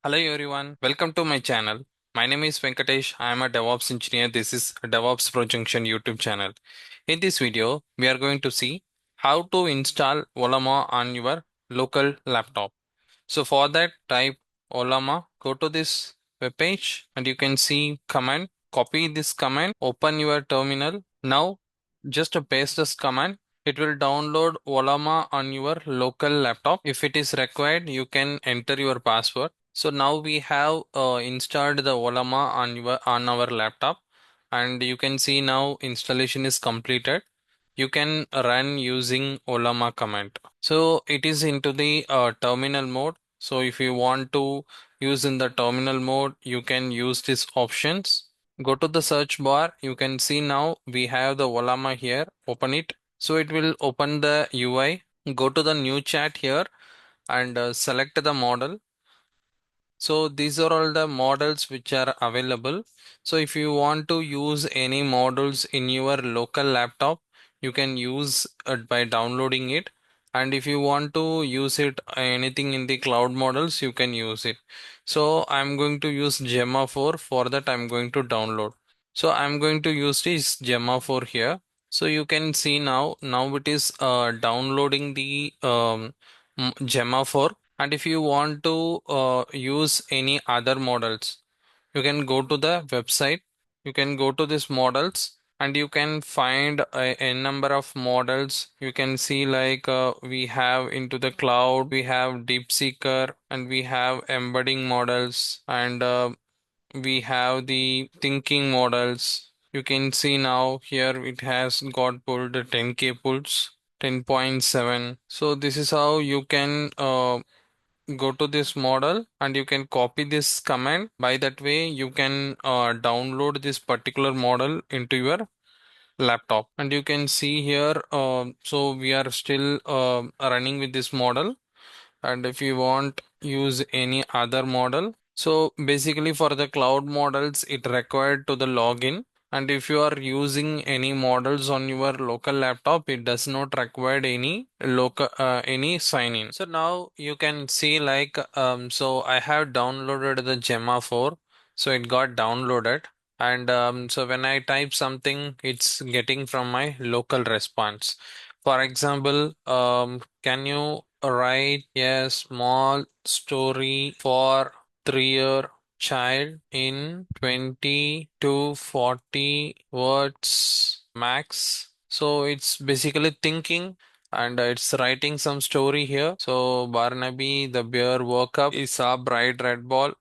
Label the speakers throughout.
Speaker 1: Hello everyone, welcome to my channel. My name is Venkatesh. I am a DevOps engineer. This is a DevOps Pro Junction YouTube channel. In this video, we are going to see how to install Ollama on your local laptop. So for that, type Ollama, go to this web page and you can see command. Copy this command, open your terminal. Now just paste this command. It will download Ollama on your local laptop. If it is required, you can enter your password. So now we have installed the Ollama on our laptop, and you can see now installation is completed. You can run using Ollama command. So it is into the terminal mode. So if you want to use in the terminal mode, you can use these options. Go to the search bar. You can see now we have the Ollama here. Open it. So it will open the UI. Go to the new chat here and select the model. So these are all the models which are available. So if you want to use any models in your local laptop, you can use it by downloading it. And if you want to use it anything in the cloud models, you can use it. So I'm going to use Gemma 4. For that, I'm going to download. So I'm going to use this Gemma 4 here. So you can see now it is downloading the Gemma 4. And if you want to use any other models, you can go to the website. You can go to this models and you can find a number of models. You can see like we have into the cloud, we have deep seeker, and we have embedding models, and we have the thinking models. You can see now here it has got pulled 10K pulls, 10.7. So this is how you can go to this model and you can copy this command. By that way you can download this particular model into your laptop. And you can see here so we are still running with this model, and if you want use any other model, so basically for the cloud models it required to the login. And if you are using any models on your local laptop, it does not require any local any sign in. So now you can see like so I have downloaded the Gemma 4. So it got downloaded, and so when I type something, it's getting from my local response. For example, can you write a small story for 3-year child in 20 to 40 words max? So it's basically thinking, and it's writing some story here. So Barnaby the bear woke up, he saw bright red ball.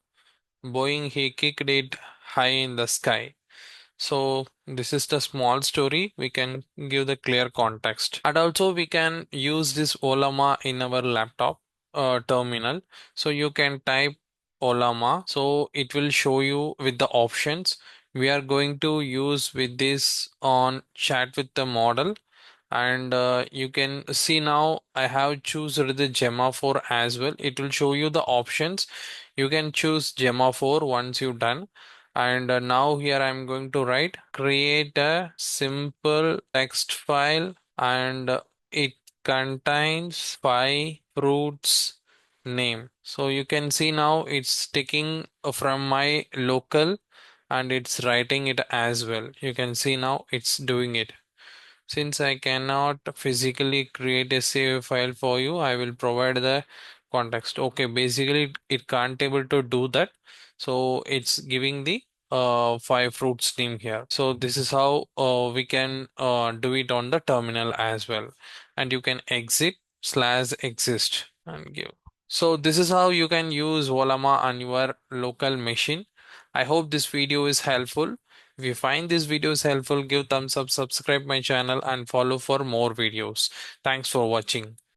Speaker 1: Boeing, he kicked it high in the sky. So this is the small story. We can give the clear context. And also we can use this Ollama in our laptop terminal. So you can type Ollama. So it will show you with the options. We are going to use with this on chat with the model. And you can see now I have chosen the Gemma 4 as well. It will show you the options. You can choose Gemma 4 once you've done. And now here I'm going to write create a simple text file, and it contains 5 fruits name. So you can see now it's taking from my local and it's writing it as well. You can see now it's doing it. Since I cannot physically create a save file for you, I will provide the context. Okay, basically it can't able to do that. So it's giving the 5 fruits name here. So this is how we can do it on the terminal as well. And you can exit/exist and give. So this is how you can use Ollama on your local machine. I hope this video is helpful. If you find this videos helpful, give thumbs up, subscribe my channel and follow for more videos. Thanks for watching.